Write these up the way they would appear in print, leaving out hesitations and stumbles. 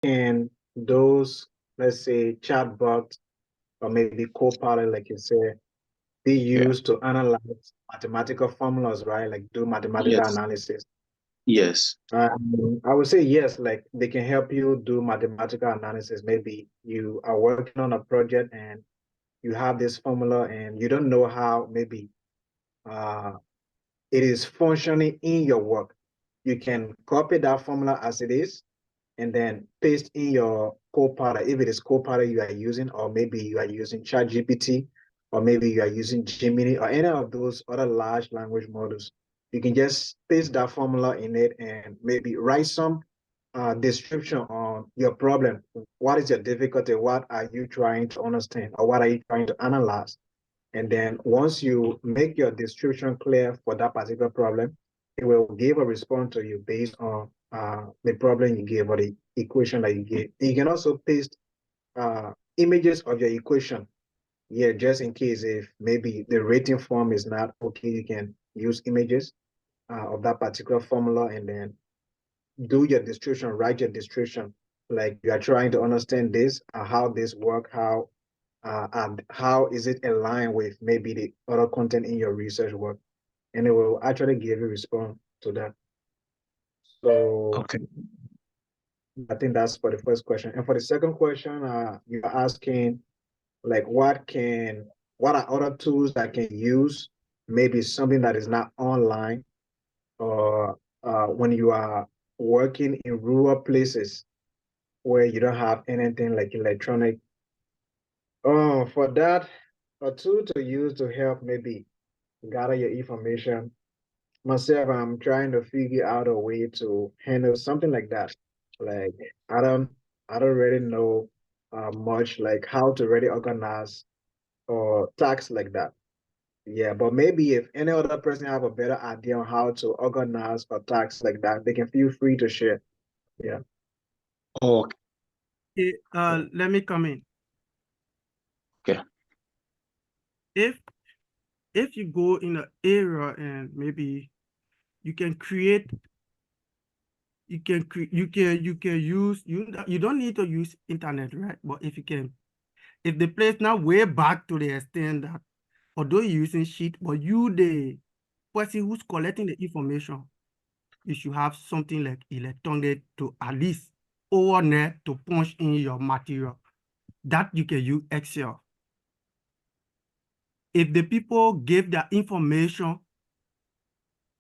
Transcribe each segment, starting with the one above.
can those, let's say, chatbots or maybe Copilot, like you said, be Yeah. used to analyze mathematical formulas, right? Like do mathematical Yes. analysis. Yes. I would say yes, like they can help you do mathematical analysis. Maybe you are working on a project and you have this formula and you don't know how maybe uh, it is functioning in your work. You can copy that formula as it is and then paste in your Copilot, if it is Copilot you are using, or maybe you are using ChatGPT, or maybe you are using Gemini, or any of those other large language models. You can just paste that formula in it and maybe write some description on your problem. What is your difficulty? What are you trying to understand? Or what are you trying to analyze? And then once you make your description clear for that particular problem, it will give a response to you based on the problem you gave or the equation that you gave. You can also paste images of your equation. Yeah, just in case if maybe the rating form is not okay, you can use images of that particular formula and then do your description, write your description. Like you are trying to understand this, how this work, and how is it aligned with maybe the other content in your research work, and it will actually give you a response to that. So Okay. I think that's for the first question. And for the second question, you're asking like what are other tools that can use maybe something that is not online or when you are working in rural places where you don't have anything like electronic. Oh, for that, a tool to use to help maybe gather your information. Myself, I'm trying to figure out a way to handle something like that. Like I don't I don't really know much like how to really organize or tasks like that. Yeah, but maybe if any other person have a better idea on how to organize or tasks like that, they can feel free to share. Yeah. Okay. Okay, let me come in. Okay. If you go in an area and maybe you can create, you can use, you don't need to use internet, right? But if you can, if the place now way back to the extent that although you're using sheet, but you the person who's collecting the information, you should have something like electronic to at least overnet to punch in your material that you can use Excel. If the people give their information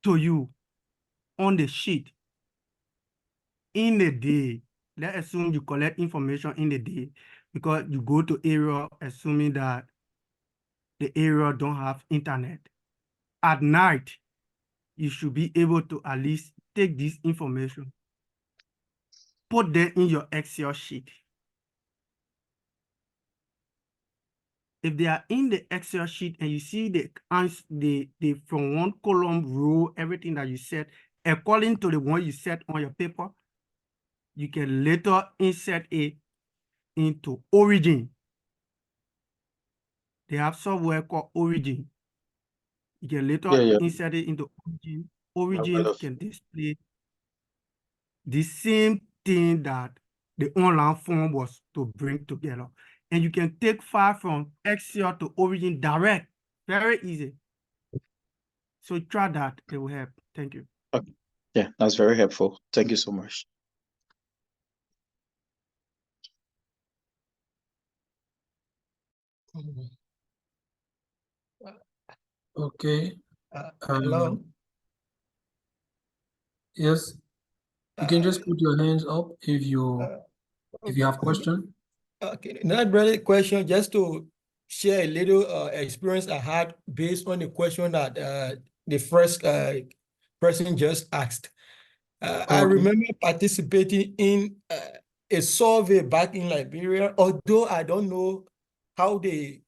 to you on the sheet in the day, let's assume you collect information in the day because you go to area assuming that the area don't have internet. At night, you should be able to at least take this information, put them in your Excel sheet. If they are in the Excel sheet and you see the from one column row, everything that you set, according to the one you set on your paper, you can later insert it into Origin. They have software called Origin. You can later insert it into Origin. Origin can display the same thing that the online form was to bring together. And you can take file from Excel to Origin direct. Very easy. So try that. It will help. Thank you. Okay. Yeah, that's very helpful. Thank you so much. Okay. Hello. Yes, you can just put your hands up if you have question. Okay, not really a question, just to share a little experience I had based on the question that the first person just asked. I remember participating in a survey back in Liberia, although I don't know how they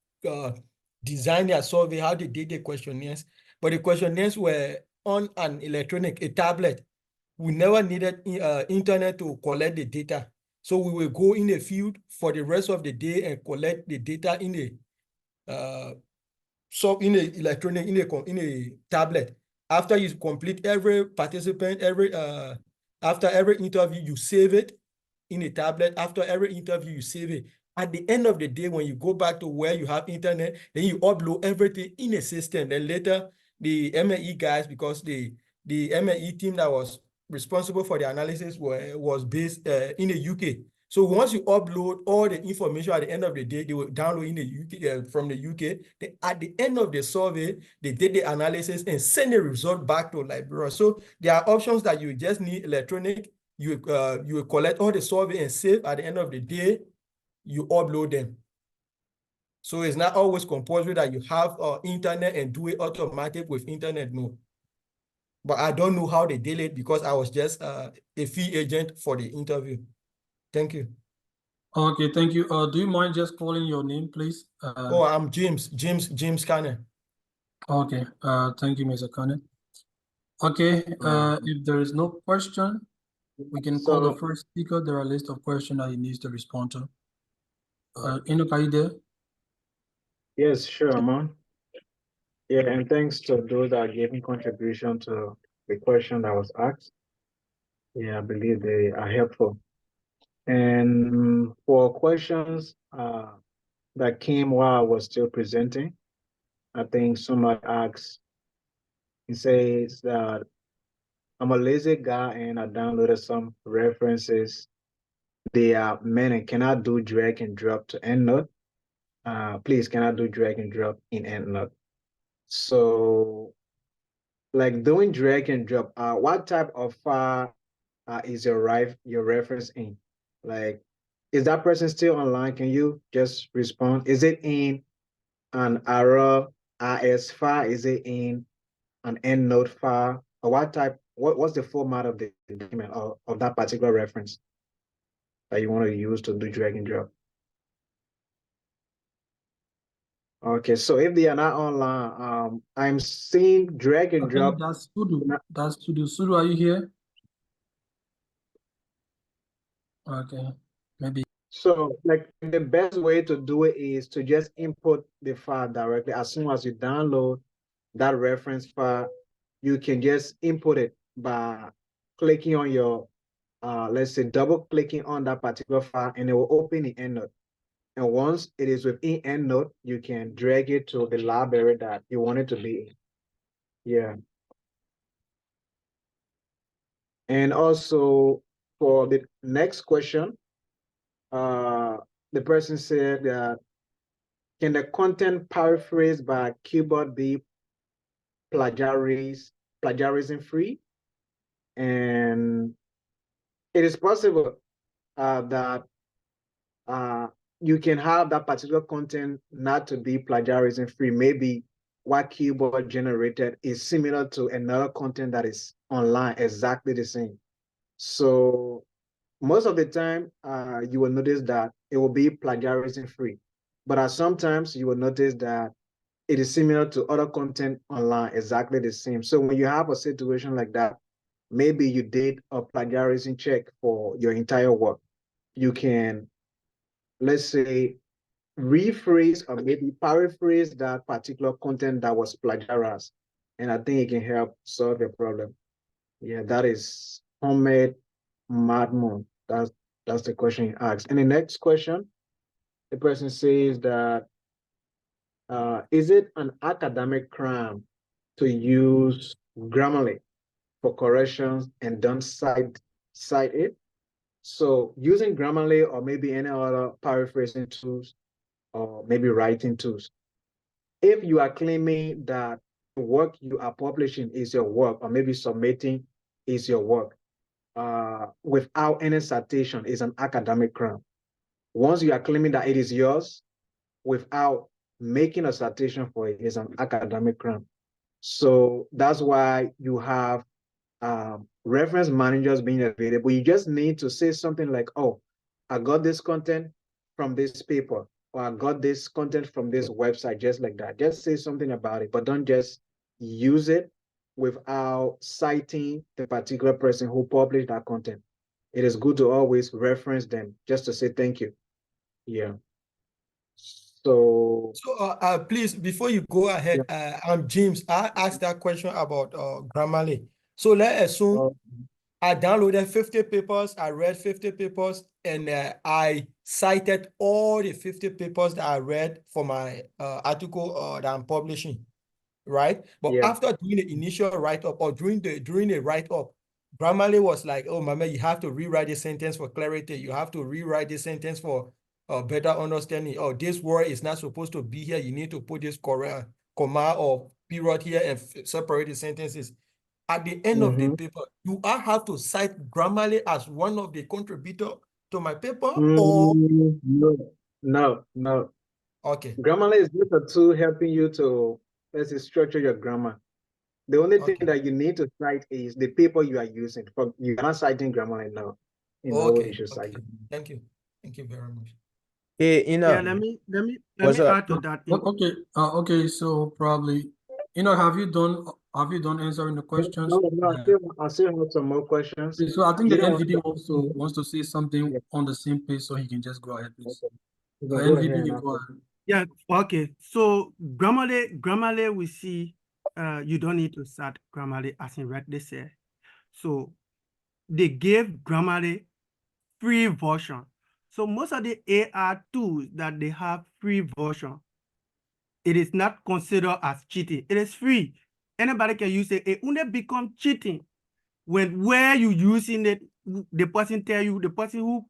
designed their survey, how they did the questionnaires, but the questionnaires were on an electronic, a tablet. We never needed internet to collect the data. So we will go in the field for the rest of the day and collect the data in a electronic, in a tablet. After you complete every participant, after every interview, you save it in a tablet. After every interview, you save it. At the end of the day, when you go back to where you have internet, then you upload everything in a system. Then later, the MLE guys, because the MLE team that was responsible for the analysis was based in the UK. So once you upload all the information at the end of the day, they will download in the UK from the UK. Then at the end of the survey, they did the analysis and send the result back to Liberian. So there are options that you just need electronic. You will collect all the survey and save. At the end of the day, you upload them. So it's not always compulsory that you have internet and do it automatic with internet, no. But I don't know how they did it because I was just a fee agent for the interview. Thank you. Okay, thank you. Do you mind just calling your name, please? Oh, I'm James Cannon. Okay, thank you, Mr. Cannon. Okay, if there is no question, we can call the first speaker. There are a list of questions that he needs to respond to. Enoch, are you there? Yes, sure, man. Yeah, and thanks to those that gave me contribution to the question that was asked. Yeah, I believe they are helpful. And for questions that came while I was still presenting, I think somebody asked, he says that I'm a lazy guy and I downloaded some references. They are many. Can I do drag and drop to EndNote? Please, can I do drag and drop in EndNote? So, like doing drag and drop, what type of file is your reference in? Like, is that person still online? Can you just respond? Is it in an ARA RS file? Is it in an EndNote file? Or what's the format of the document of that particular reference that you want to use to do drag and drop? Okay, so if they are not online, I'm seeing drag and I think drop. that's Sudu. That's Sudu. Sudu, are you here? Okay, maybe. So like the best way to do it is to just input the file directly. As soon as you download that reference file, you can just input it by clicking on your, let's say double clicking on that particular file and it will open the EndNote. And once it is within EndNote, you can drag it to the library that you want it to be in. Yeah. And also for the next question, the person said that, can the content paraphrased by keyboard be plagiarism free? And it is possible that you can have that particular content not to be plagiarism free. Maybe what keyboard generated is similar to another content that is online, exactly the same. So most of the time, you will notice that it will be plagiarism free. But sometimes you will notice that it is similar to other content online, exactly the same. So when you have a situation like that, maybe you did a plagiarism check for your entire work. You can, let's say, rephrase or maybe paraphrase that particular content that was plagiarized. And I think it can help solve your problem. Yeah, that is Homemade Madmoon. That's the question he asked. And the next question, the person says that, is it an academic crime to use Grammarly for corrections and don't cite it? So using Grammarly or maybe any other paraphrasing tools or maybe writing tools, if you are claiming that the work you are publishing is your work or maybe submitting is your work, without any citation is an academic crime. Once you are claiming that it is yours without making a citation for it is an academic crime. So that's why you have reference managers being available. You just need to say something like, oh, I got this content from this paper, or I got this content from this website, just like that. Just say something about it, but don't just use it without citing the particular person who published that content. It is good to always reference them just to say thank you. Yeah. So Please, before you go ahead, I'm James. I asked that question about Grammarly. So let's assume I downloaded 50 papers, I read 50 papers, and I cited all the 50 papers that I read for my article that I'm publishing, right? But Yeah. after doing the initial write-up or during the write-up, Grammarly was like, oh, Mama, you have to rewrite this sentence for clarity. You have to rewrite this sentence for better understanding. Oh, this word is not supposed to be here. You need to put this comma or period here and separate the sentences. At the end of the paper, do I have to cite Grammarly as one of the contributors to my paper? Or No. okay, Grammarly is just a tool helping you to, let's say, structure your grammar. The only thing okay, that you need to cite is the paper you are using. For you're not citing Grammarly now. You know what you okay, should cite. okay. Thank you very much. Hey, Yeah, let me what's up? add to that. Okay, okay, so probably, have you done answering the questions? No, I still have some more questions. So I think You the don't want NVD to- wants to say something Yeah. on the same page, so he can just go ahead, please. You can go ahead NVD, and you ask go it. ahead. Yeah, okay. So Grammarly, we see you don't need to start Grammarly as in Red they say. So they gave Grammarly free version. So most of the AI tools that they have free version, it is not considered as cheating. It is free. Anybody can use it. It only become cheating when where you using it, the person tell you, the person who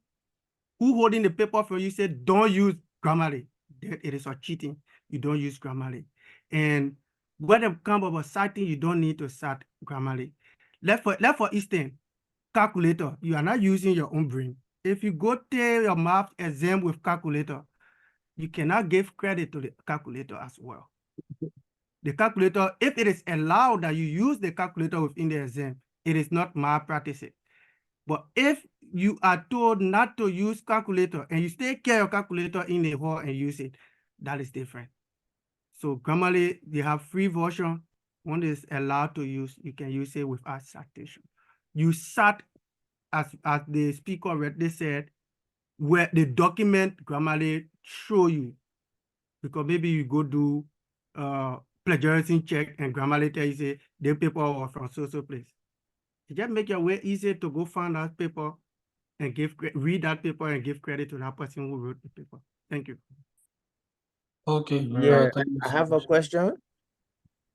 holding the paper for you said, don't use Grammarly. It is a cheating. You don't use Grammarly. And when it comes about citing, you don't need to cite Grammarly. Let for instance, calculator, you are not using your own brain. If you go take your math exam with calculator, you cannot give credit to the calculator as well. The calculator, if it is allowed that you use the calculator within the exam, it is not malpractice. But if you are told not to use calculator and you still carry your calculator in the hall and use it, that is different. So Grammarly, they have free version. One is allowed to use, you can use it without citation. You cite, as the speaker already said, where the document Grammarly show you, because maybe you go do plagiarism check and Grammarly tell you say the paper was from so place. It just make your way easier to go find that paper and read that paper and give credit to that person who wrote the paper. Thank you. Okay. Yeah, Thank you I so have a much. question.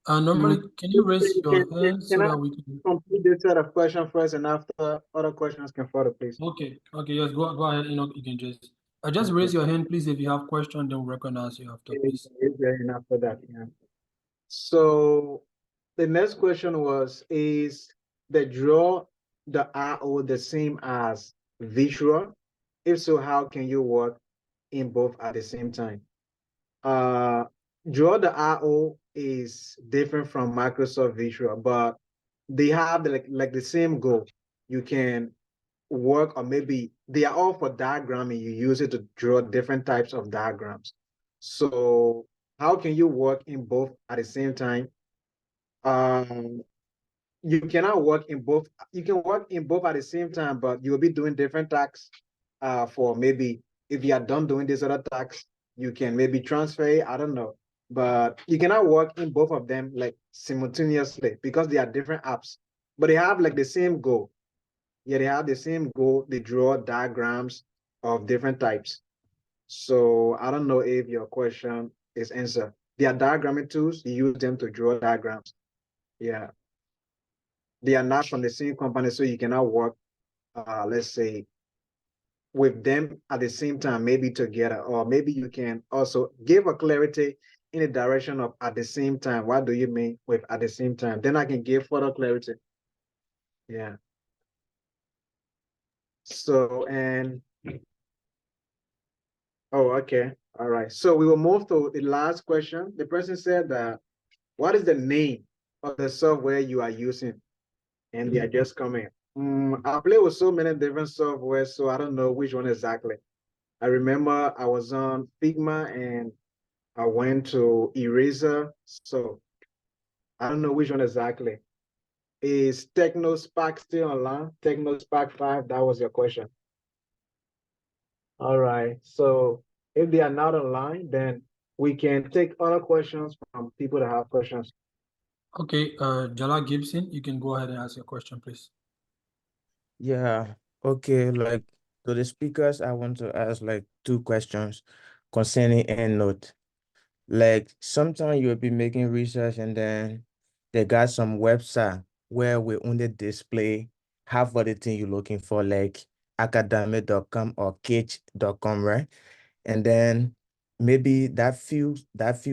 Normally, can you raise your hand so Can I that we can? complete this set of questions first, and after other questions can follow, please? Okay. Yes. Go ahead. You can just raise your hand, please. If you have question, then we'll recognize you after, please. And after that, yeah. So the next question is the draw the RO the same as visual? If so, how can you work in both at the same time? Draw the RO is different from Microsoft Visual, but they have like the same goal. You can work, or maybe they are all for diagramming. You use it to draw different types of diagrams. So how can you work in both at the same time? You cannot work in both. You can work in both at the same time, but you'll be doing different tasks. For maybe if you are done doing this other task, you can maybe transfer it. I don't know, but you cannot work in both of them like simultaneously because they are different apps, but they have like the same goal. Yeah, they have the same goal. They draw diagrams of different types. So I don't know if your question is answered. They are diagramming tools. You use them to draw diagrams. Yeah. They are not from the same company, so you cannot work, let's say, with them at the same time, maybe together, or maybe you can also give a clarity in the direction of at the same time. What do you mean with at the same time? Then I can give further clarity. Yeah. So, oh, okay. All right. So we will move to the last question. The person said that, what is the name of the software you are using? And they are just coming. I play with so many different software, so I don't know which one exactly. I remember I was on Figma and I went to Eraser. So I don't know which one exactly. Is TechnoSpark still online? TechnoSpark 5, that was your question. All right. So if they are not online, then we can take other questions from people that have questions. Okay. Jala Gibson, you can go ahead and ask your question, please. Yeah, okay, like to the speakers, I want to ask like 2 questions concerning EndNote. Like sometimes you'll be making research and then they got some website where we only display half of the thing you're looking for, like academic.com or cage.com, right? And then maybe that few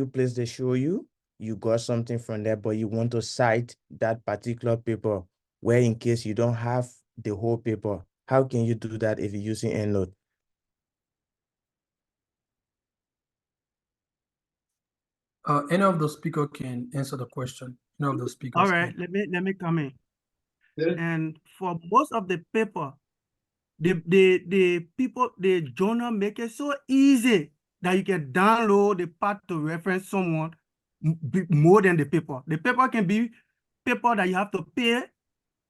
places they show you, you got something from there, but you want to cite that particular paper where in case you don't have the whole paper, how can you do that if you're using EndNote? Any of the speaker can answer the question. Any of the speakers All right, can. let me come in. And for most of the paper, the people, the journal make it so easy that you can download the part to reference someone more than the paper. The paper can be paper that you have to pay,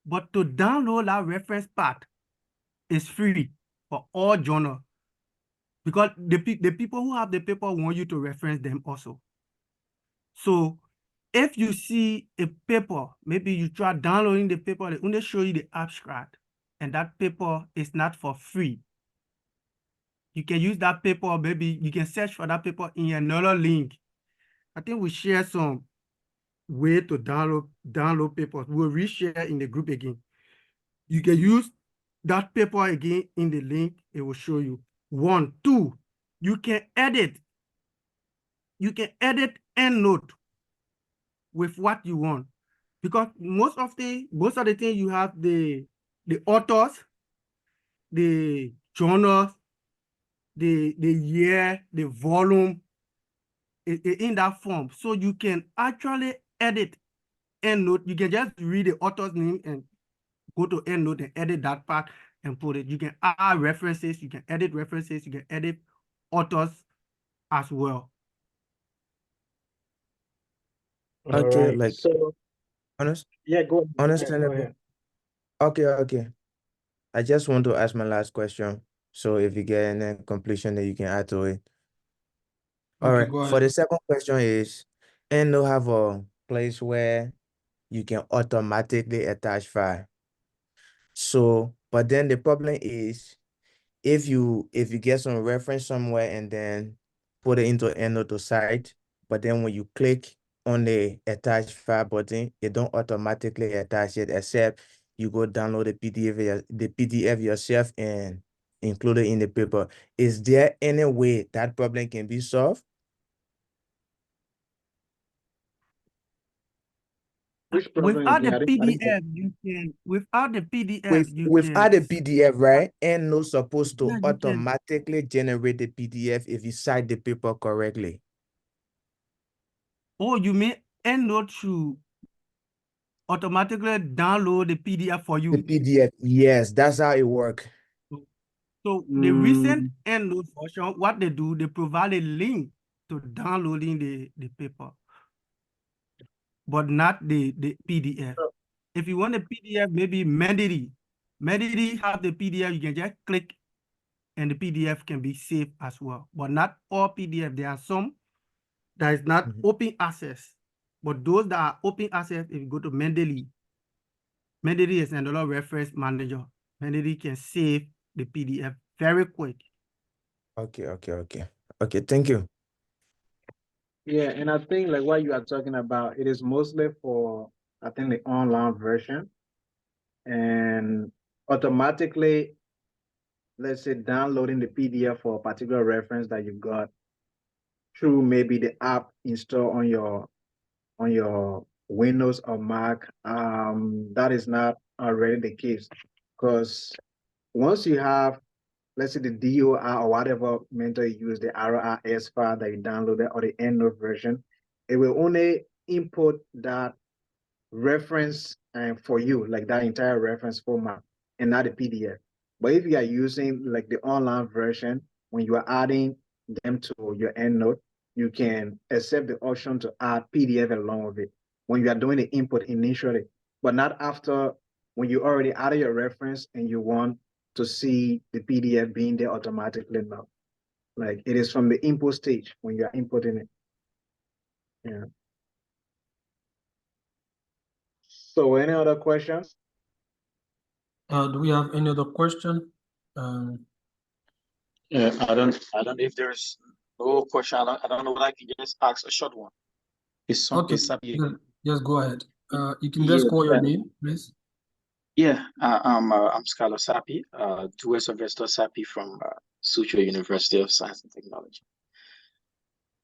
but to download that reference part is free for all journal, because the people who have the paper want you to reference them also. So if you see a paper, maybe you try downloading the paper, they only show you the abstract, and that paper is not for free. You can use that paper, maybe you can search for that paper in another link. I think we share some way to download papers. We'll reshare in the group again. You can use that paper again in the link. It will show you. 1, 2, you can edit. You can edit EndNote with what you want, because most of the thing you have the authors, the journals, the year, the volume in that form. So you can actually edit EndNote. You can just read the author's name and go to EndNote and edit that part and put it. You can add references, you can edit references, you can edit authors as well. Okay, Alright, like so honest, yeah, go ahead, go understandable. ahead. Okay. I just want to ask my last question. So if you get any conclusion that you can add to it. All Okay, right. go For ahead. the second question is, EndNote have a place where you can automatically attach file. So, but then the problem is if you get some reference somewhere and then put it into EndNote to cite, but then when you click on the attach file button, it don't automatically attach it, except you go download the PDF yourself and include it in the paper. Is there any way that problem can be solved? Which problem Without the again? I didn't get PDF, you can. Without the PDF, With you without can. the PDF, right? And no supposed to Yeah, you can. automatically generate the PDF if you cite the paper correctly. Oh, you mean EndNote should automatically download the PDF for The you? PDF, yes, that's how it works. So the recent Mm, EndNote version, what they do, they provide a link to downloading the paper, but not the PDF. so- If you want a PDF, maybe Medity have the PDF. You can just click, and the PDF can be saved as well. But not all PDF. There are some that is not open access. But those that are open access, if you go to Mendeley is another reference manager. Mendeley can save the PDF very quick. Okay, thank you. yeah, and I think like what you are talking about, it is mostly for, I think, the online version, and automatically, let's say, downloading the PDF for a particular reference that you got through maybe the app installed on your Windows or Mac. That is not already the case, because once you have, let's say, the DOR or whatever mentor you use, the RRS file that you downloaded or the EndNote version, it will only input that reference for you, like that entire reference format, and not the PDF. But if you are using like the online version, when you are adding them to your EndNote, you can accept the option to add PDF along with it when you are doing the input initially, but not after, when you already added your reference and you want to see the PDF being there automatically now. Like it is from the input stage when you are inputting it. Yeah. So any other questions? Do we have any other question? I don't know if there's no question. I don't know, but I can just ask a short one. It's some, Okay, it's Sapi. yes, go ahead. You can just call your name, please. Yeah, I'm Skylar Sapi, dual Sylvester Sapi from Sutro University of Science and Technology.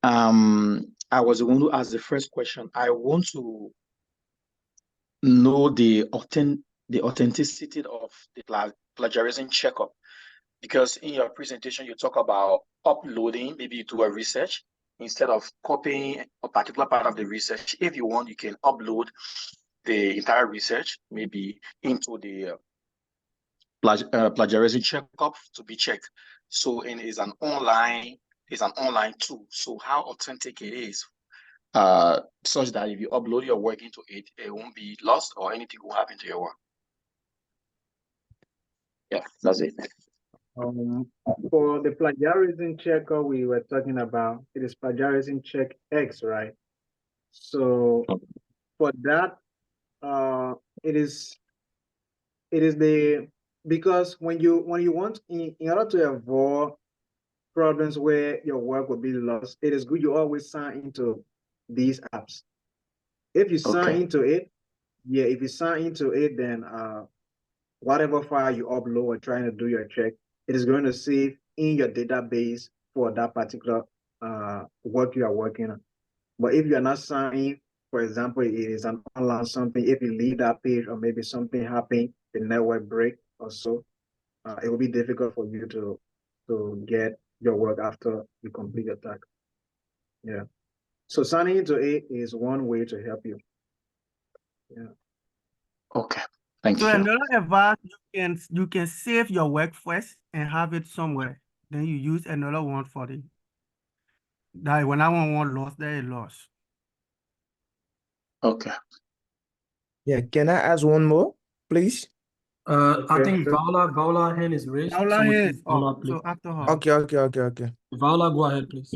I was the one who asked the first question. I want to know the authenticity of the plagiarism checkup, because in your presentation you talk about uploading, maybe you do a research instead of copying a particular part of the research. If you want, you can upload the entire research maybe into the plagiarism checkup to be checked. So, and it's an online tool. So how authentic it is, such that if you upload your work into it, it won't be lost or anything will happen to your work. Yeah, that's it. For the plagiarism checker we were talking about, it is plagiarism check X, right? So for that, it is because when you want in order to avoid problems where your work will be lost, it is good you always sign into these apps. If you sign Okay. into it, yeah, if you sign into it, then whatever file you upload or trying to do your check, it is going to save in your database for that particular work you are working on. But if you're not signing, for example, it is an online something, if you leave that page or maybe something happened, the network break or so, it will be difficult for you to get your work after you complete your task. Yeah. So signing into it is one way to help you. Yeah. Okay. Thank So you. another advice, you can save your work first and have it somewhere. Then you use another one for it. That when I want one lost, there is lost. Okay. Yeah, can I ask one more, please? I Okay, think sure. Vala hand is raised. Now So we is can Vala, up. please. So after her. Okay. Vala, go ahead, please.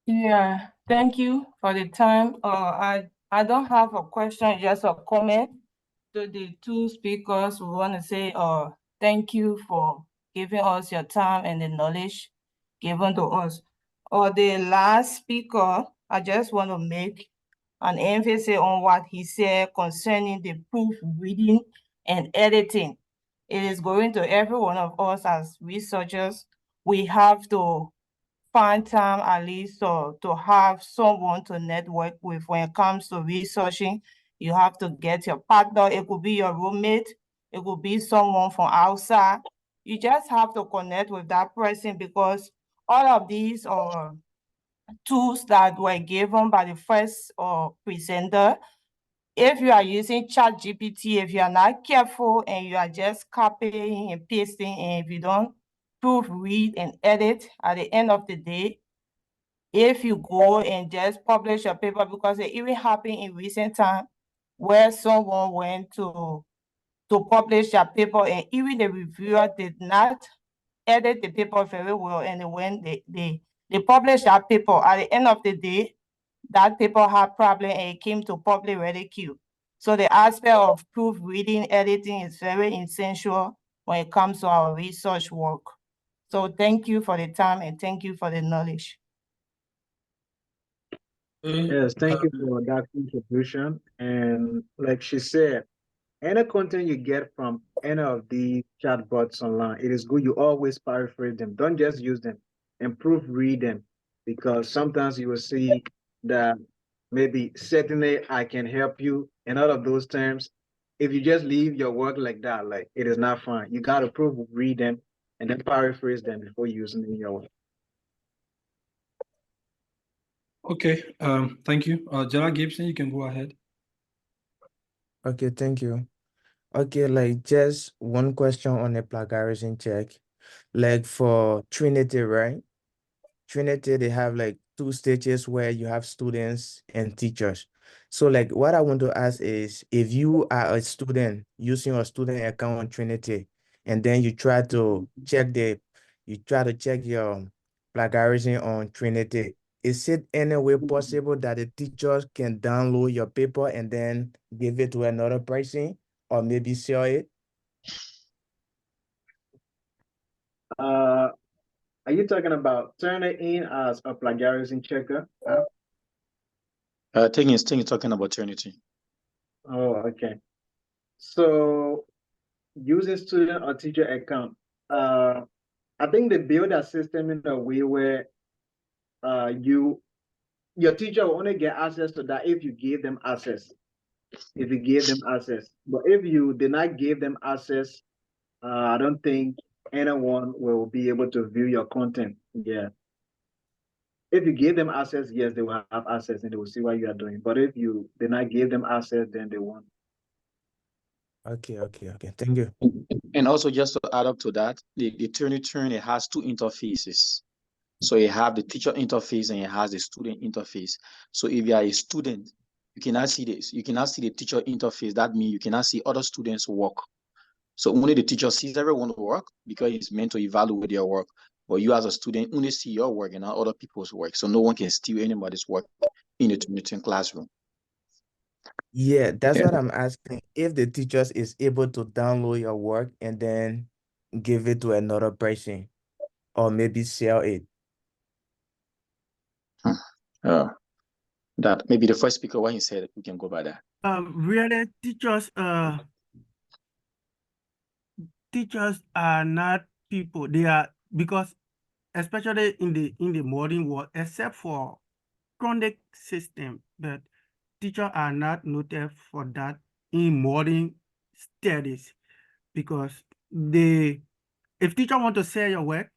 Yeah, thank you for the time. I don't have a question, just a comment to the two speakers. We want to say thank you for giving us your time and the knowledge given to us. The last speaker, I just want to make an emphasis on what he said concerning the proofreading and editing. It is going to every one of us as researchers. We have to find time at least to have someone to network with when it comes to researching. You have to get your partner. It could be your roommate. It could be someone from outside. You just have to connect with that person, because all of these are tools that were given by the first presenter. If you are using ChatGPT, if you are not careful and you are just copying and pasting, and if you don't proofread and edit, at the end of the day, if you go and just publish a paper, because it even happened in recent time where someone went to publish their paper and even the reviewer did not edit the paper very well, and when they published that paper, at the end of the day, that paper had problem and it came to public ridicule. So the aspect of proofreading, editing is very essential when it comes to our research work. So thank you for the time and thank you for the knowledge. Yes, thank you for that contribution. And like she said, any content you get from any of the chatbots online, it is good you always paraphrase them. Don't just use them and proofread them, because sometimes you will see that maybe certainly I can help you and all of those terms. If you just leave your work like that, like it is not fine. You got to proofread them and then paraphrase them before using them in your work. Okay, thank you. Gerald Gibson, you can go ahead. Okay, thank you. Okay, like just one question on the plagiarism check. Like for Trinity, right? Trinity, they have like 2 stages where you have students and teachers. So like what I want to ask is, if you are a student using a student account on Trinity, and then you try to check your plagiarism on Trinity, is it any way possible that the teachers can download your paper and then give it to another person or maybe sell it? Are you talking about turning in as a plagiarism checker? Huh? I think he's talking about Turnitin. Oh, okay. So using student or teacher account, I think they build a system in a way where your teacher will only get access to that if you give them access. If you give them access, but if you did not give them access, I don't think anyone will be able to view your content. Yeah. If you give them access, yes, they will have access and they will see what you are doing. But if you did not give them access, then they won't. Okay. Thank you. And also just to add up to that, the Turnitin, it has two interfaces. So you have the teacher interface and it has the student interface. So if you are a student, you cannot see this. You cannot see the teacher interface. That means you cannot see other students' work. So only the teacher sees everyone's work because it's meant to evaluate their work. But you as a student only see your work and not other people's work. So no one can steal anybody's work in the Turnitin classroom. Yeah, that's Yeah. what I'm asking. If the teachers is able to download your work and then give it to another person, or maybe sell it. That maybe the first speaker, when he said, we can go by that. Really, teachers are not people. They are, because especially in the modern world, except for chronic system, but teachers are not noted for that in modern studies, because if teacher want to sell your work,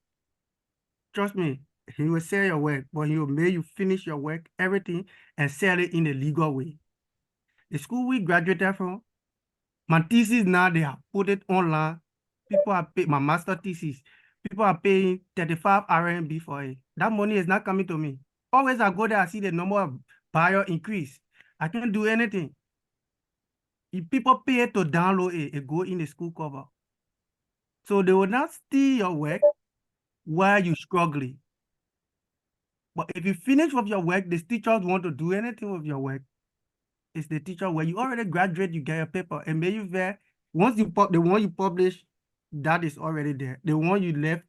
trust me, he will sell your work, but he will make you finish your work, everything, and sell it in a legal way. The school we graduated from, my thesis now, they have put it online. People are paying, my master thesis, people are paying 35 RMB for it. That money is not coming to me. Always I go there, I see the number of buyer increase. I can't do anything. If people pay to download it go in the school cover. So they will not steal your work while you're struggling. But if you finish with your work, the teachers want to do anything with your work. It's the teacher where you already graduate, you get your paper, and maybe there, once you the one you publish, that is already there. The one you left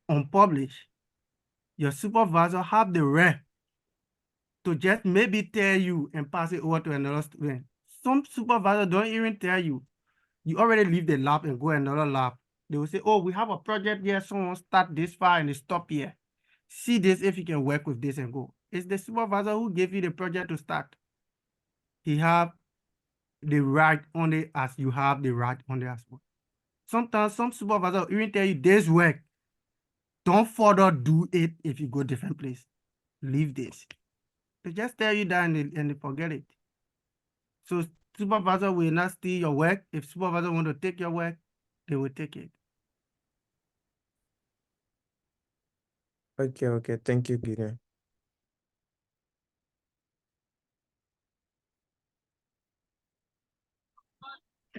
unpublished, your supervisor have the right to just maybe tell you and pass it over to another student. Some supervisor don't even tell you. You already leave the lab and go another lab. They will say, oh, we have a project here, someone start this far and they stop here. See this if you can work with this and go. It's the supervisor who gave you the project to start. He have the right on it as you have the right on it as well. Sometimes some supervisor will even tell you this work, don't further do it if you go different place. Leave this. They just tell you that and they forget it. So supervisor will not steal your work. If supervisor want to take your work, they will take it. Okay. Thank you, Gideon.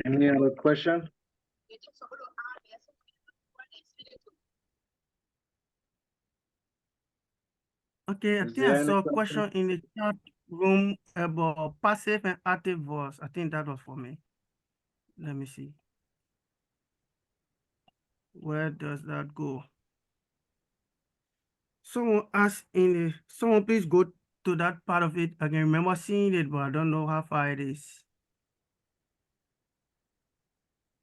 Any other question? Okay, I Is think I there any saw a question? question in the chat room about passive and active voice. I think that was for me. Let me see. Where does that go? Someone asked someone please go to that part of it. I can remember seeing it, but I don't know how far it is.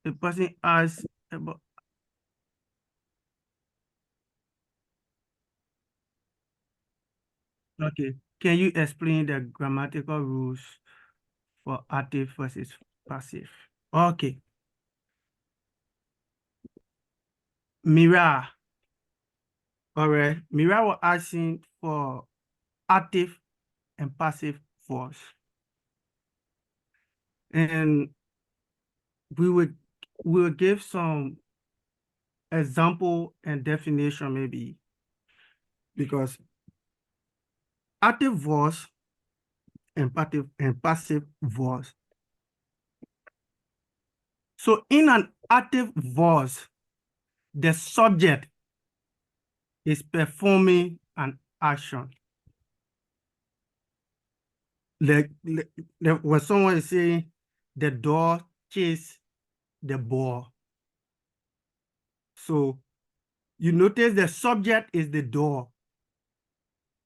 The person asked about. Okay, can you explain the grammatical rules for active versus passive? Okay. Mira. All right. Mira was asking for active and passive voice. And we will give some example and definition maybe, because active voice and passive voice. So in an active voice, the subject is performing an action. Like when someone is saying the dog chased the ball. So You notice the subject is the door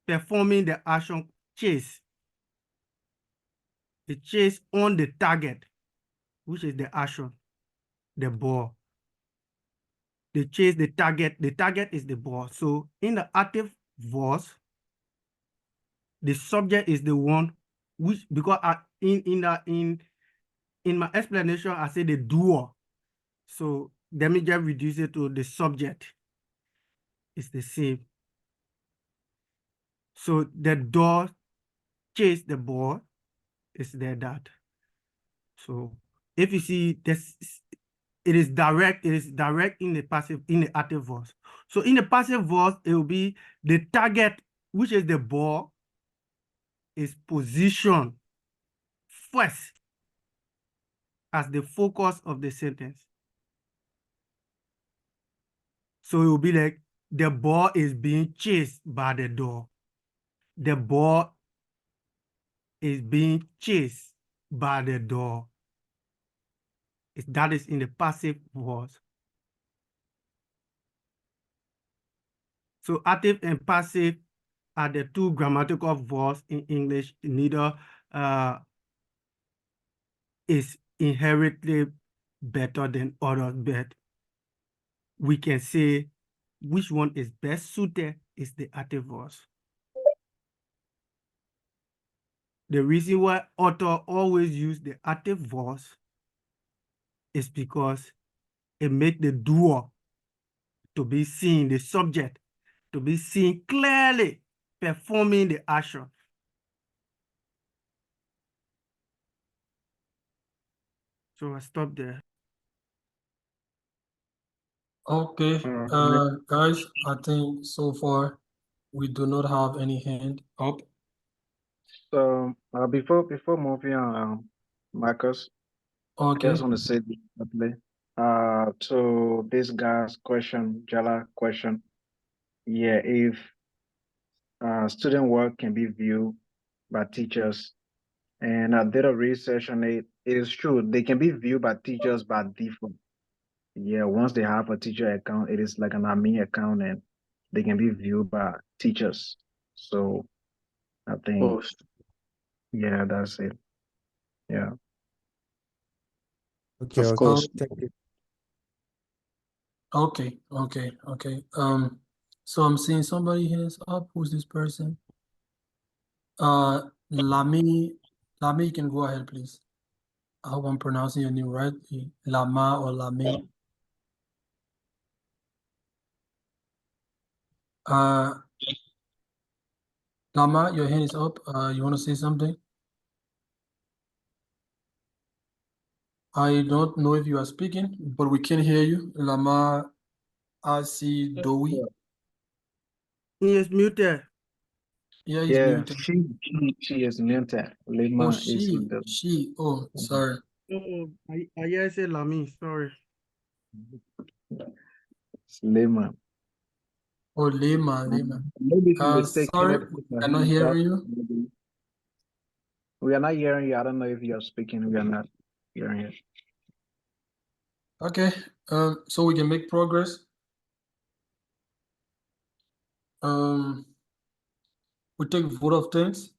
performing the action chase. The chase on the target, which is the action, the ball. They chase the target is the ball. So in the active voice, the subject is the one which, because in my explanation, I say the doer. So let me just reduce it to the subject. It's the same. So the door chase the ball is there that. So if you see this, it is direct in the passive, in the active voice. So in the passive voice, it will be the target, which is the ball, is positioned first as the focus of the sentence. So it will be like the ball is being chased by the door. The ball is being chased by the door. That is in the passive voice. So active and passive are the two grammatical verbs in English. Neither is inherently better than others, but we can say which one is best suited is the active voice. The reason why author always use the active voice is because it makes the doer to be seen, the subject to be seen clearly performing the action. So I stop there. Okay, guys, I think so far we do not have any hand up. So before moving on, Marcus, I Okay, just want to say this quickly. To this guy's question, Jala question. Yeah, if student work can be viewed by teachers, and I did a research on it. It is true they can be viewed by teachers by default. Yeah, once they have a teacher account, it is like an admin account, and they can be viewed by teachers. So I think, Post. yeah, that's it. Yeah. Okay, Of okay. course. Thank you. okay. So I'm seeing somebody hands up. Who's this person? Lami, you can go ahead, please. I hope I'm pronouncing your name right. Lama or Lami. Lama, your hand is up. You want to say something? I don't know if you are speaking, but we can hear you. Lama Asi Dowi. He is muted. Yeah, he's Yeah, muted. she is muted. Oh, Lima is in the she. Oh, sorry. Oh, I say Lami, sorry. it's Lima. Oh, Lema. Maybe she mistaken Sorry, it. I'm not hearing you. We are not hearing you. I don't know if you are speaking. We are not hearing you. Okay, so we can make progress. We take vote of thanks.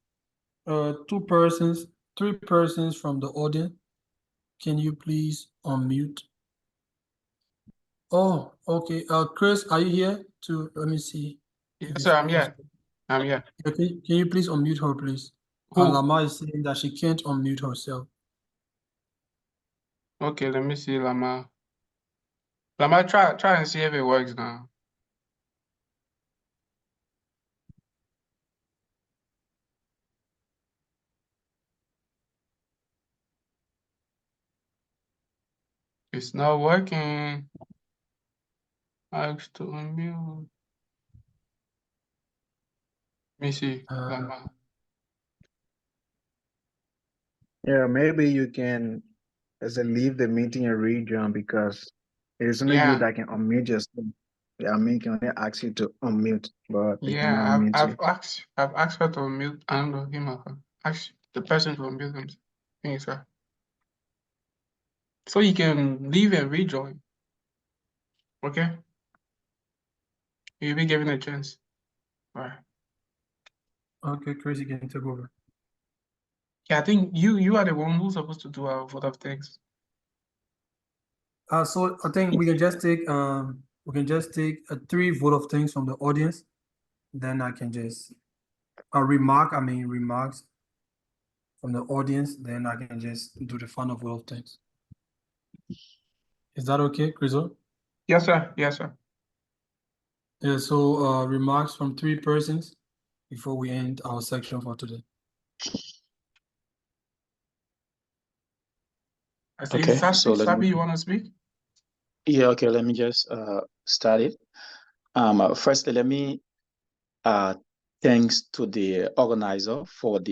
2 persons, 3 persons from the audience. Can you please unmute? Oh, okay. Chris, are you here to, let me see. Yes, sir, I'm here. I'm here. Okay, can you please unmute her, please? Who? Lama is saying that she can't unmute herself. Okay, let me see, Lama. Lama, try and see if it works now. It's not working. Ask to unmute. Let me see, Lama. Yeah, maybe you can leave the meeting and rejoin because it is only you Yeah, that can unmute yourself. Yeah, I mean, can only ask you to unmute, but they cannot yeah. unmute you. I've asked her to unmute. I don't know him. Ask the person to unmute himself. Thanks, sir. So you can leave and rejoin. Okay. You'll be given a chance. All right. Okay, Chris, you can take over. Yeah, I think you are the one who's supposed to do our vote of thanks. So I think we can just take 3 vote of thanks from the audience. Then I can just remarks from the audience. Then I can just do the final vote of thanks. Is that okay, Chriso? Yes, sir. Yes, sir. Yeah. So remarks from 3 persons before we end our section for today. I see. Okay, so let Sabi, me. you want to speak? Yeah, okay, let me just start it. Firstly, let me thanks to the organizer for the